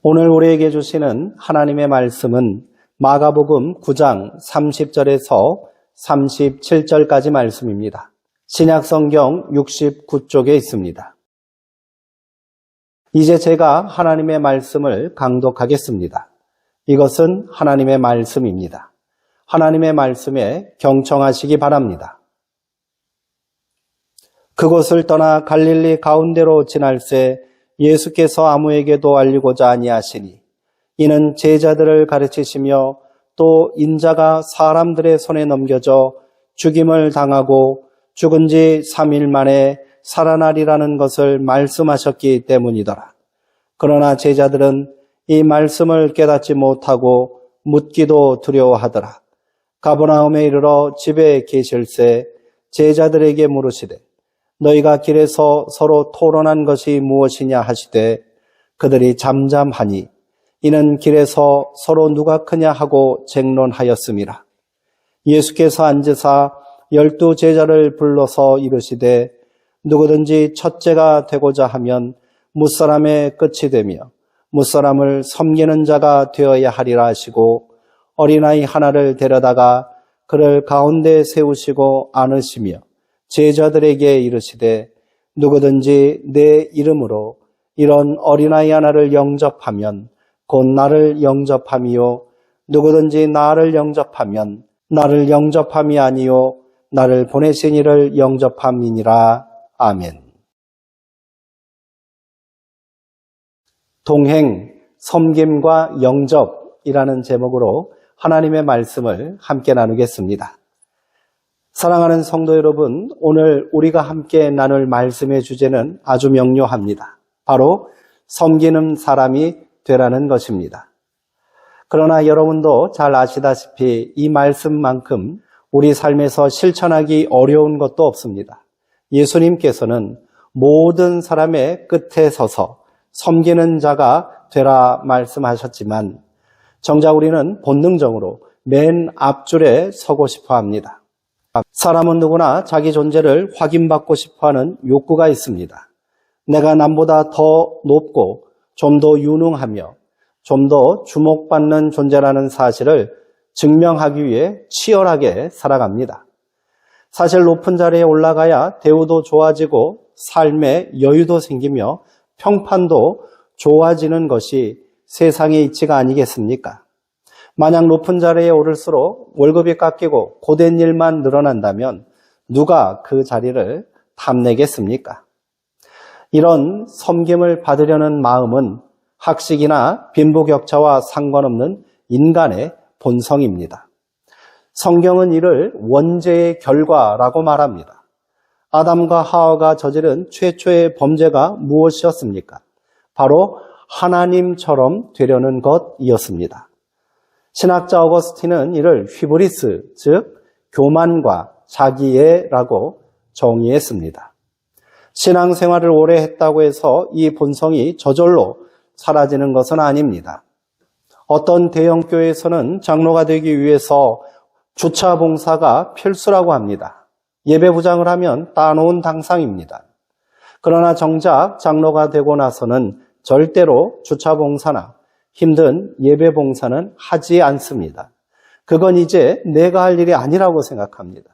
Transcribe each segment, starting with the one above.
오늘 우리에게 주시는 하나님의 말씀은 마가복음 9장 30절에서 37절까지 말씀입니다. 신약성경 69쪽에 있습니다. 이제 제가 하나님의 말씀을 강독하겠습니다. 이것은 하나님의 말씀입니다. 하나님의 말씀에 경청하시기 바랍니다. 그곳을 떠나 갈릴리 가운데로 지날새 예수께서 아무에게도 알리고자 아니하시니 이는 제자들을 가르치시며 또 인자가 사람들의 손에 넘겨져 죽임을 당하고 죽은 지 3일 만에 살아나리라는 것을 말씀하셨기 때문이더라. 그러나 제자들은 이 말씀을 깨닫지 못하고 묻기도 두려워하더라. 가버나움에 이르러 집에 계실새 제자들에게 물으시되 너희가 길에서 서로 토론한 것이 무엇이냐 하시되 그들이 잠잠하니 이는 길에서 서로 누가 크냐 하고 쟁론하였음이라. 예수께서 앉으사 12 제자를 불러서 이르시되 누구든지 첫째가 되고자 하면 무사람의 끝이 되며 무사람을 섬기는 자가 되어야 하리라 하시고 어린아이 하나를 데려다가 그를 가운데 세우시고 안으시며 제자들에게 이르시되 누구든지 내 이름으로 이런 어린아이 하나를 영접하면 곧 나를 영접함이요 누구든지 나를 영접하면 나를 영접함이 아니요 나를 보내신 이를 영접함이니라. 아멘. 동행, 섬김과 영접이라는 제목으로 하나님의 말씀을 함께 나누겠습니다. 사랑하는 성도 여러분, 오늘 우리가 함께 나눌 말씀의 주제는 아주 명료합니다. 바로 섬기는 사람이 되라는 것입니다. 그러나 여러분도 잘 아시다시피 이 말씀만큼 우리 삶에서 실천하기 어려운 것도 없습니다. 예수님께서는 모든 사람의 끝에 서서 섬기는 자가 되라 말씀하셨지만 정작 우리는 본능적으로 맨 앞줄에 서고 싶어 합니다. 사람은 누구나 자기 존재를 확인받고 싶어하는 욕구가 있습니다. 내가 남보다 더 높고 좀 더 유능하며 좀 더 주목받는 존재라는 사실을 증명하기 위해 치열하게 살아갑니다. 사실 높은 자리에 올라가야 대우도 좋아지고 삶에 여유도 생기며 평판도 좋아지는 것이 세상의 이치가 아니겠습니까? 만약 높은 자리에 오를수록 월급이 깎이고 고된 일만 늘어난다면 누가 그 자리를 탐내겠습니까? 이런 섬김을 받으려는 마음은 학식이나 빈부격차와 상관없는 인간의 본성입니다. 성경은 이를 원죄의 결과라고 말합니다. 아담과 하와가 저지른 최초의 범죄가 무엇이었습니까? 바로 하나님처럼 되려는 것이었습니다. 신학자 어거스틴은 이를 휘브리스, 즉 교만과 자기애라고 정의했습니다. 신앙생활을 오래 했다고 해서 이 본성이 저절로 사라지는 것은 아닙니다. 어떤 대형교회에서는 장로가 되기 위해서 주차 봉사가 필수라고 합니다. 예배부장을 하면 따놓은 당상입니다. 그러나 정작 장로가 되고 나서는 절대로 주차 봉사나 힘든 예배 봉사는 하지 않습니다. 그건 이제 내가 할 일이 아니라고 생각합니다.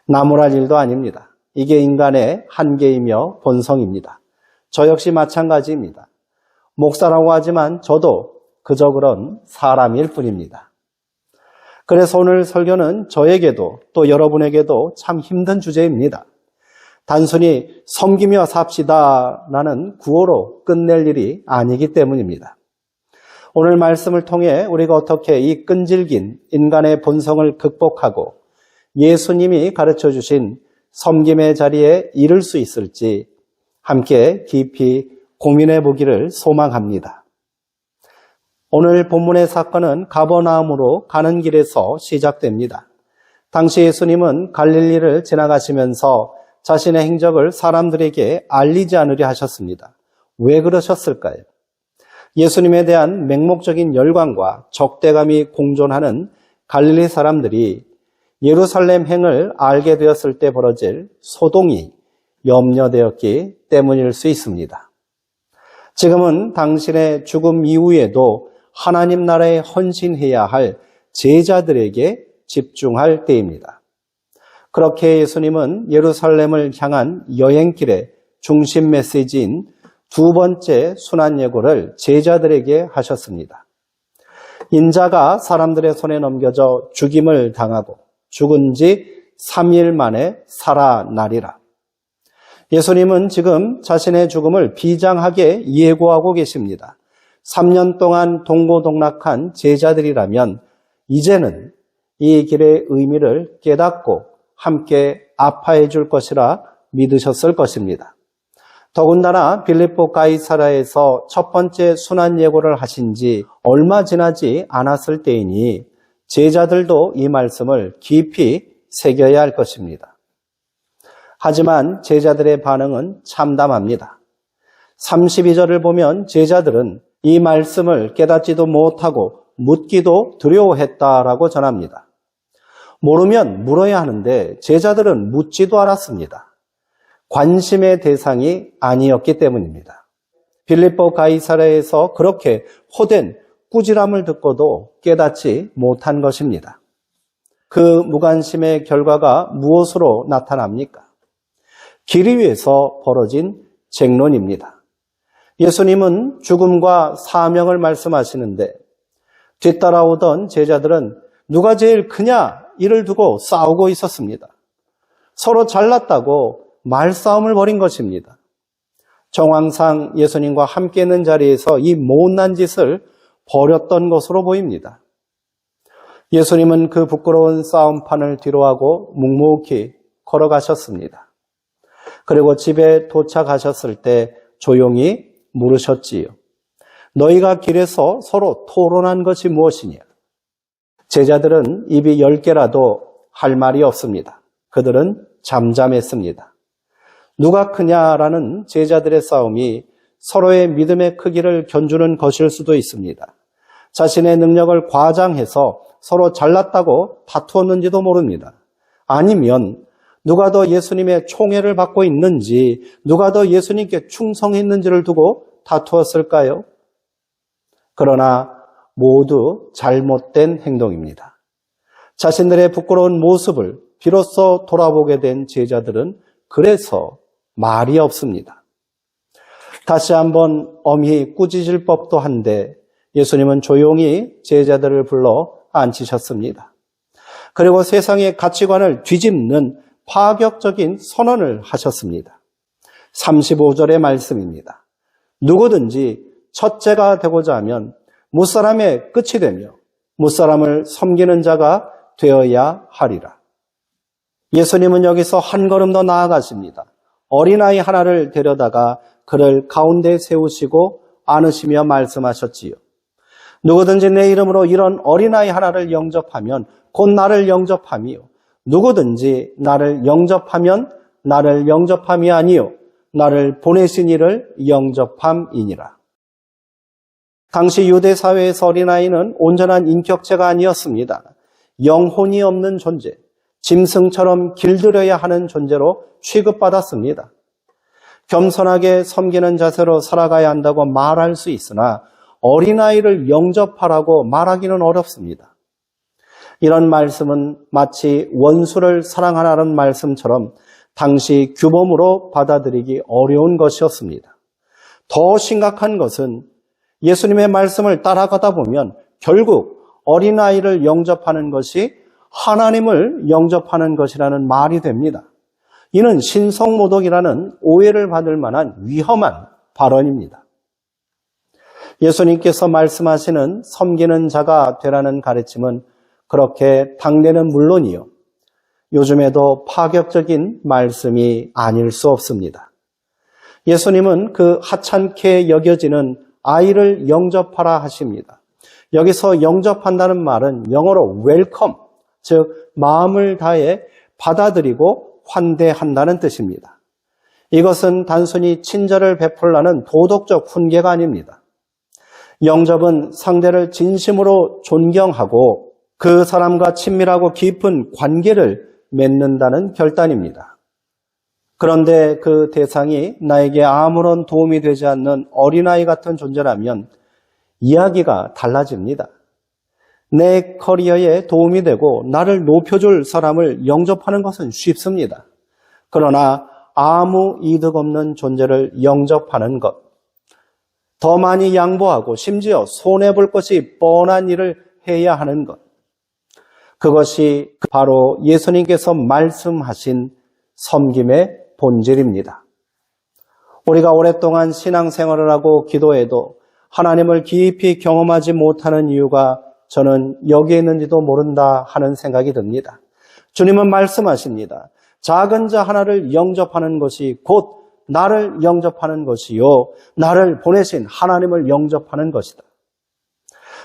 나무랄 일도 아닙니다. 이게 인간의 한계이며 본성입니다. 저 역시 마찬가지입니다. 목사라고 하지만 저도 그저 그런 사람일 뿐입니다. 그래서 오늘 설교는 저에게도 또 여러분에게도 참 힘든 주제입니다. 단순히 섬기며 삽시다라는 구호로 끝낼 일이 아니기 때문입니다. 오늘 말씀을 통해 우리가 어떻게 이 끈질긴 인간의 본성을 극복하고 예수님이 가르쳐 주신 섬김의 자리에 이를 수 있을지 함께 깊이 고민해 보기를 소망합니다. 오늘 본문의 사건은 가버나움으로 가는 길에서 시작됩니다. 당시 예수님은 갈릴리를 지나가시면서 자신의 행적을 사람들에게 알리지 않으려 하셨습니다. 왜 그러셨을까요? 예수님에 대한 맹목적인 열광과 적대감이 공존하는 갈릴리 사람들이 예루살렘 행을 알게 되었을 때 벌어질 소동이 염려되었기 때문일 수 있습니다. 지금은 당신의 죽음 이후에도 하나님 나라에 헌신해야 할 제자들에게 집중할 때입니다. 그렇게 예수님은 예루살렘을 향한 여행길의 중심 메시지인 두 번째 순환예고를 제자들에게 하셨습니다. 인자가 사람들의 손에 넘겨져 죽임을 당하고 죽은 지 3일 만에 살아나리라. 예수님은 지금 자신의 죽음을 비장하게 예고하고 계십니다. 3년 동안 동고동락한 제자들이라면 이제는 이 길의 의미를 깨닫고 함께 아파해 줄 것이라 믿으셨을 것입니다. 더군다나 빌립보 가이사라에서 첫 번째 순환 예고를 하신 지 얼마 지나지 않았을 때이니 제자들도 이 말씀을 깊이 새겨야 할 것입니다. 하지만 제자들의 반응은 참담합니다. 32절을 보면 제자들은 이 말씀을 깨닫지도 못하고 묻기도 두려워했다라고 전합니다. 모르면 물어야 하는데 제자들은 묻지도 않았습니다. 관심의 대상이 아니었기 때문입니다. 빌립보 가이사라에서 그렇게 호된 꾸지람을 듣고도 깨닫지 못한 것입니다. 그 무관심의 결과가 무엇으로 나타납니까? 길 위에서 벌어진 쟁론입니다. 예수님은 죽음과 사명을 말씀하시는데 뒤따라오던 제자들은 누가 제일 크냐 이를 두고 싸우고 있었습니다. 서로 잘났다고 말싸움을 벌인 것입니다. 정황상 예수님과 함께 있는 자리에서 이 못난 짓을 벌였던 것으로 보입니다. 예수님은 그 부끄러운 싸움판을 뒤로하고 묵묵히 걸어가셨습니다. 그리고 집에 도착하셨을 때 조용히 물으셨지요. 너희가 길에서 서로 토론한 것이 무엇이냐? 제자들은 입이 10개라도 할 말이 없습니다. 그들은 잠잠했습니다. 누가 크냐라는 제자들의 싸움이 서로의 믿음의 크기를 견주는 것일 수도 있습니다. 자신의 능력을 과장해서 서로 잘났다고 다투었는지도 모릅니다. 아니면 누가 더 예수님의 총애를 받고 있는지, 누가 더 예수님께 충성했는지를 두고 다투었을까요? 그러나 모두 잘못된 행동입니다. 자신들의 부끄러운 모습을 비로소 돌아보게 된 제자들은 그래서 말이 없습니다. 다시 한번 엄히 꾸짖을 법도 한데 예수님은 조용히 제자들을 불러 앉히셨습니다. 그리고 세상의 가치관을 뒤집는 파격적인 선언을 하셨습니다. 35절의 말씀입니다. 누구든지 첫째가 되고자 하면 무사람의 끝이 되며 무사람을 섬기는 자가 되어야 하리라. 예수님은 여기서 한 걸음 더 나아가십니다. 어린아이 하나를 데려다가 그를 가운데 세우시고 안으시며 말씀하셨지요. 누구든지 내 이름으로 이런 어린아이 하나를 영접하면 곧 나를 영접하며 누구든지 나를 영접하면 나를 영접함이 아니요 나를 보내신 이를 영접함이니라. 당시 유대 사회에서 어린아이는 온전한 인격체가 아니었습니다. 영혼이 없는 존재, 짐승처럼 길들여야 하는 존재로 취급받았습니다. 겸손하게 섬기는 자세로 살아가야 한다고 말할 수 있으나 어린아이를 영접하라고 말하기는 어렵습니다. 이런 말씀은 마치 원수를 사랑하라는 말씀처럼 당시 규범으로 받아들이기 어려운 것이었습니다. 더 심각한 것은 예수님의 말씀을 따라가다 보면 결국 어린아이를 영접하는 것이 하나님을 영접하는 것이라는 말이 됩니다. 이는 신성모독이라는 오해를 받을 만한 위험한 발언입니다. 예수님께서 말씀하시는 섬기는 자가 되라는 가르침은 그렇게 당대는 물론이요. 요즘에도 파격적인 말씀이 아닐 수 없습니다. 예수님은 그 하찮게 여겨지는 아이를 영접하라 하십니다. 여기서 영접한다는 말은 영어로 welcome, 즉 마음을 다해 받아들이고 환대한다는 뜻입니다. 이것은 단순히 친절을 베풀라는 도덕적 훈계가 아닙니다. 영접은 상대를 진심으로 존경하고 그 사람과 친밀하고 깊은 관계를 맺는다는 결단입니다. 그런데 그 대상이 나에게 아무런 도움이 되지 않는 어린아이 같은 존재라면 이야기가 달라집니다. 내 커리어에 도움이 되고 나를 높여줄 사람을 영접하는 것은 쉽습니다. 그러나 아무 이득 없는 존재를 영접하는 것, 더 많이 양보하고 심지어 손해볼 것이 뻔한 일을 해야 하는 것, 그것이 바로 예수님께서 말씀하신 섬김의 본질입니다. 우리가 오랫동안 신앙생활을 하고 기도해도 하나님을 깊이 경험하지 못하는 이유가 저는 여기에 있는지도 모른다 하는 생각이 듭니다. 주님은 말씀하십니다. 작은 자 하나를 영접하는 것이 곧 나를 영접하는 것이요, 나를 보내신 하나님을 영접하는 것이다.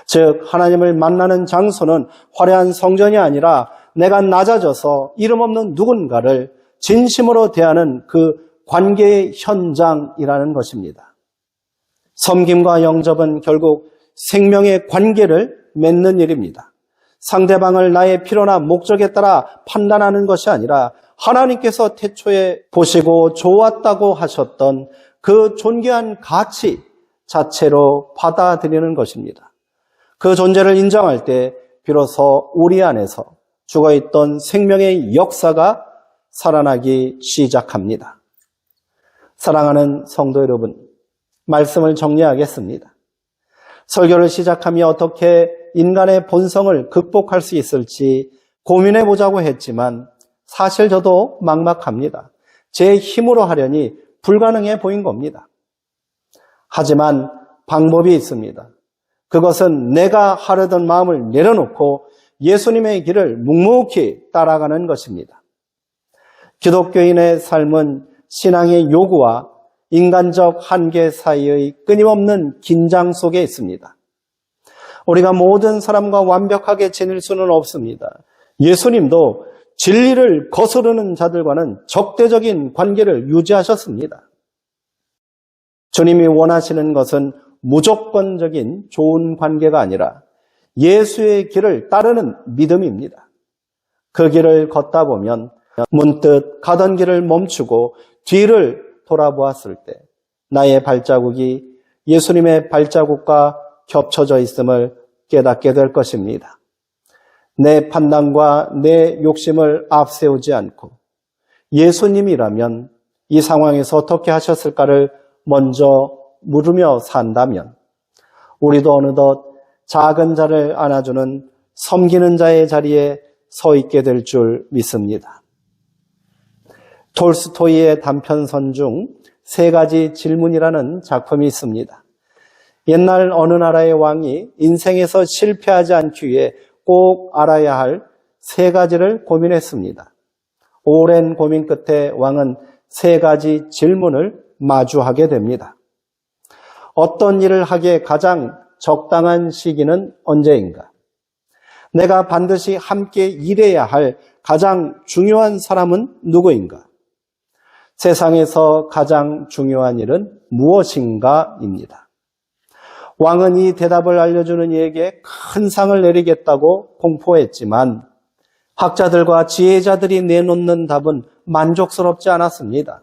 즉 하나님을 만나는 장소는 화려한 성전이 아니라 내가 낮아져서 이름 없는 누군가를 진심으로 대하는 그 관계의 현장이라는 것입니다. 섬김과 영접은 결국 생명의 관계를 맺는 일입니다. 상대방을 나의 필요나 목적에 따라 판단하는 것이 아니라 하나님께서 태초에 보시고 좋았다고 하셨던 그 존귀한 가치 자체로 받아들이는 것입니다. 그 존재를 인정할 때 비로소 우리 안에서 죽어있던 생명의 역사가 살아나기 시작합니다. 사랑하는 성도 여러분, 말씀을 정리하겠습니다. 설교를 시작하며 어떻게 인간의 본성을 극복할 수 있을지 고민해 보자고 했지만 사실 저도 막막합니다. 제 힘으로 하려니 불가능해 보인 겁니다. 하지만 방법이 있습니다. 그것은 내가 하려던 마음을 내려놓고 예수님의 길을 묵묵히 따라가는 것입니다. 기독교인의 삶은 신앙의 요구와 인간적 한계 사이의 끊임없는 긴장 속에 있습니다. 우리가 모든 사람과 완벽하게 지낼 수는 없습니다. 예수님도 진리를 거스르는 자들과는 적대적인 관계를 유지하셨습니다. 주님이 원하시는 것은 무조건적인 좋은 관계가 아니라 예수의 길을 따르는 믿음입니다. 그 길을 걷다 보면 문득 가던 길을 멈추고 뒤를 돌아보았을 때 나의 발자국이 예수님의 발자국과 겹쳐져 있음을 깨닫게 될 것입니다. 내 판단과 내 욕심을 앞세우지 않고 예수님이라면 이 상황에서 어떻게 하셨을까를 먼저 물으며 산다면 우리도 어느덧 작은 자를 안아주는 섬기는 자의 자리에 서 있게 될 줄 믿습니다. 톨스토이의 단편선 중 3가지 질문이라는 작품이 있습니다. 옛날 어느 나라의 왕이 인생에서 실패하지 않기 위해 꼭 알아야 할 3가지를 고민했습니다. 오랜 고민 끝에 왕은 3가지 질문을 마주하게 됩니다. 어떤 일을 하기에 가장 적당한 시기는 언제인가? 내가 반드시 함께 일해야 할 가장 중요한 사람은 누구인가? 세상에서 가장 중요한 일은 무엇인가?입니다. 왕은 이 대답을 알려주는 이에게 큰 상을 내리겠다고 공포했지만 학자들과 지혜자들이 내놓는 답은 만족스럽지 않았습니다.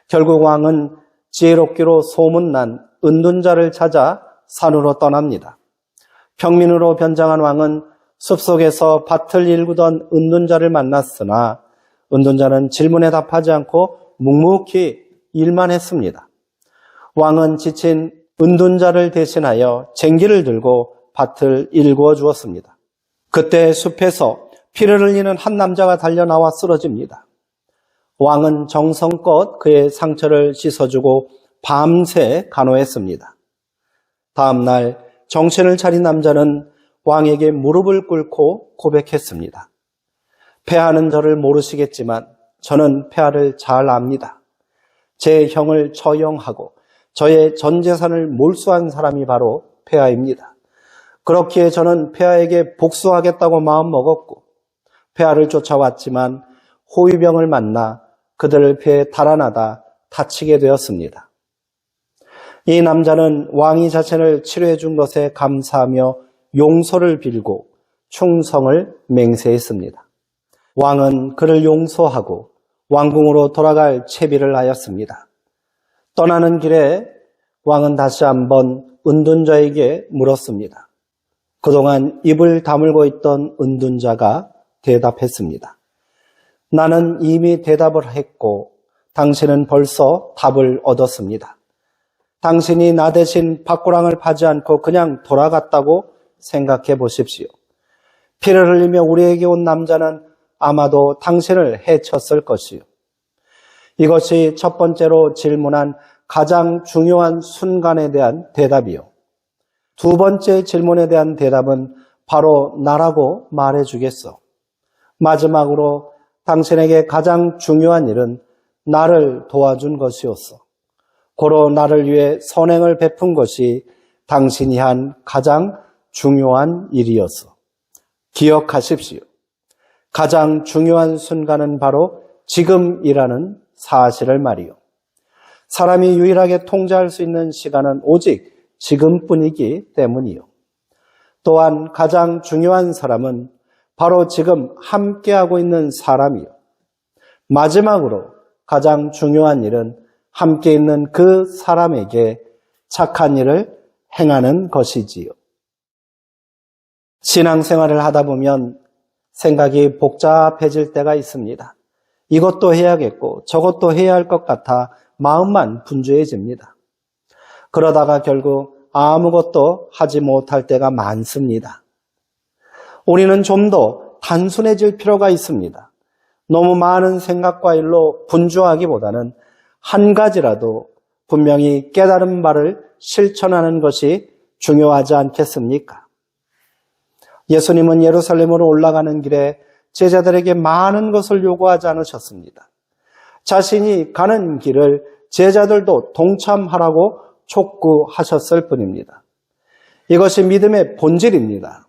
결국 왕은 지혜롭기로 소문난 은둔자를 찾아 산으로 떠납니다. 평민으로 변장한 왕은 숲속에서 밭을 일구던 은둔자를 만났으나 은둔자는 질문에 답하지 않고 묵묵히 일만 했습니다. 왕은 지친 은둔자를 대신하여 쟁기를 들고 밭을 일구어 주었습니다. 그때 숲에서 피를 흘리는 한 남자가 달려나와 쓰러집니다. 왕은 정성껏 그의 상처를 씻어주고 밤새 간호했습니다. 다음 날 정신을 차린 남자는 왕에게 무릎을 꿇고 고백했습니다. 폐하는 저를 모르시겠지만 저는 폐하를 잘 압니다. 제 형을 처형하고 저의 전 재산을 몰수한 사람이 바로 폐하입니다. 그렇기에 저는 폐하에게 복수하겠다고 마음먹었고 폐하를 쫓아왔지만 호위병을 만나 그들을 배에 달아나다 다치게 되었습니다. 이 남자는 왕이 자신을 치료해 준 것에 감사하며 용서를 빌고 충성을 맹세했습니다. 왕은 그를 용서하고 왕궁으로 돌아갈 채비를 하였습니다. 떠나는 길에 왕은 다시 한번 은둔자에게 물었습니다. 그동안 입을 다물고 있던 은둔자가 대답했습니다. 나는 이미 대답을 했고 당신은 벌써 답을 얻었습니다. 당신이 나 대신 밭고랑을 파지 않고 그냥 돌아갔다고 생각해 보십시오. 피를 흘리며 우리에게 온 남자는 아마도 당신을 해쳤을 것이요. 이것이 첫 번째로 질문한 가장 중요한 순간에 대한 대답이요. 두 번째 질문에 대한 대답은 바로 나라고 말해주겠어. 마지막으로 당신에게 가장 중요한 일은 나를 도와준 것이었어. 고로 나를 위해 선행을 베푼 것이 당신이 한 가장 중요한 일이었어. 기억하십시오. 가장 중요한 순간은 바로 지금이라는 사실을 말이요. 사람이 유일하게 통제할 수 있는 시간은 오직 지금뿐이기 때문이요. 또한 가장 중요한 사람은 바로 지금 함께하고 있는 사람이요. 마지막으로 가장 중요한 일은 함께 있는 그 사람에게 착한 일을 행하는 것이지요. 신앙생활을 하다 보면 생각이 복잡해질 때가 있습니다. 이것도 해야겠고 저것도 해야 할 것 같아 마음만 분주해집니다. 그러다가 결국 아무것도 하지 못할 때가 많습니다. 우리는 좀 더 단순해질 필요가 있습니다. 너무 많은 생각과 일로 분주하기보다는 한 가지라도 분명히 깨달은 바를 실천하는 것이 중요하지 않겠습니까? 예수님은 예루살렘으로 올라가는 길에 제자들에게 많은 것을 요구하지 않으셨습니다. 자신이 가는 길을 제자들도 동참하라고 촉구하셨을 뿐입니다. 이것이 믿음의 본질입니다.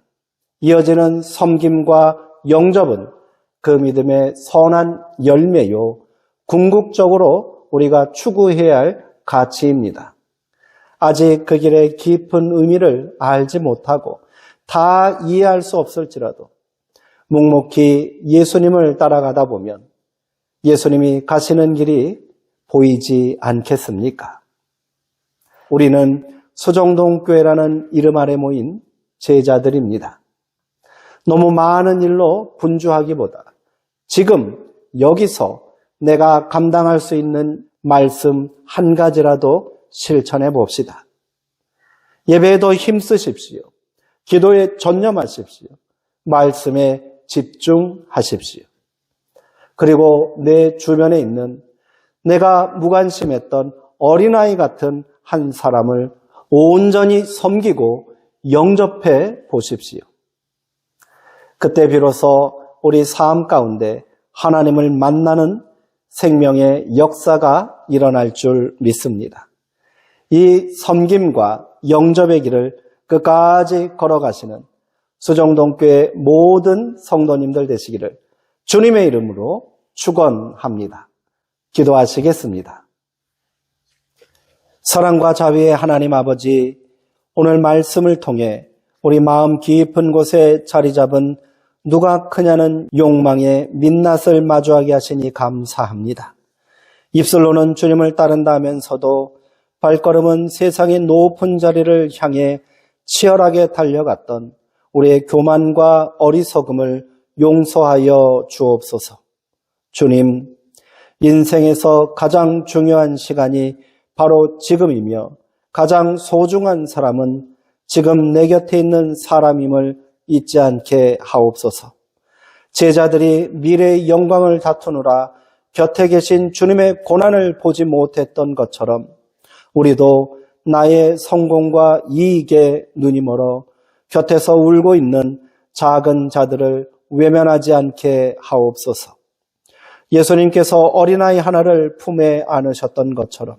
이어지는 섬김과 영접은 그 믿음의 선한 열매요, 궁극적으로 우리가 추구해야 할 가치입니다. 아직 그 길의 깊은 의미를 알지 못하고 다 이해할 수 없을지라도 묵묵히 예수님을 따라가다 보면 예수님이 가시는 길이 보이지 않겠습니까? 우리는 수정동교회라는 이름 아래 모인 제자들입니다. 너무 많은 일로 분주하기보다 지금 여기서 내가 감당할 수 있는 말씀 한 가지라도 실천해 봅시다. 예배에도 힘쓰십시오. 기도에 전념하십시오. 말씀에 집중하십시오. 그리고 내 주변에 있는 내가 무관심했던 어린아이 같은 한 사람을 온전히 섬기고 영접해 보십시오. 그때 비로소 우리 삶 가운데 하나님을 만나는 생명의 역사가 일어날 줄 믿습니다. 이 섬김과 영접의 길을 끝까지 걸어가시는 수정동교회 모든 성도님들 되시기를 주님의 이름으로 축원합니다. 기도하시겠습니다. 사랑과 자비의 하나님 아버지, 오늘 말씀을 통해 우리 마음 깊은 곳에 자리 잡은 누가 크냐는 욕망의 민낯을 마주하게 하시니 감사합니다. 입술로는 주님을 따른다 하면서도 발걸음은 세상의 높은 자리를 향해 치열하게 달려갔던 우리의 교만과 어리석음을 용서하여 주옵소서. 주님, 인생에서 가장 중요한 시간이 바로 지금이며 가장 소중한 사람은 지금 내 곁에 있는 사람임을 잊지 않게 하옵소서. 제자들이 미래의 영광을 다투느라 곁에 계신 주님의 고난을 보지 못했던 것처럼 우리도 나의 성공과 이익에 눈이 멀어 곁에서 울고 있는 작은 자들을 외면하지 않게 하옵소서. 예수님께서 어린아이 하나를 품에 안으셨던 것처럼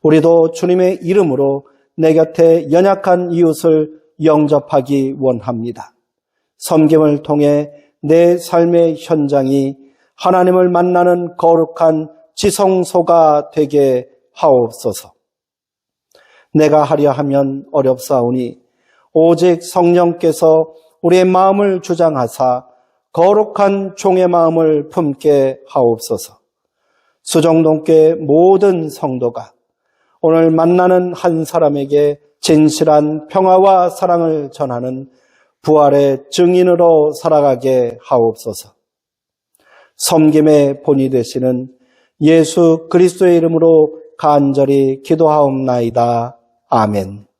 우리도 주님의 이름으로 내 곁에 연약한 이웃을 영접하기 원합니다. 섬김을 통해 내 삶의 현장이 하나님을 만나는 거룩한 지성소가 되게 하옵소서. 내가 하려 하면 어렵사오니 오직 성령께서 우리의 마음을 주장하사 거룩한 종의 마음을 품게 하옵소서. 수정동교회 모든 성도가 오늘 만나는 한 사람에게 진실한 평화와 사랑을 전하는 부활의 증인으로 살아가게 하옵소서. 섬김의 본이 되시는 예수 그리스도의 이름으로 간절히 기도하옵나이다. 아멘.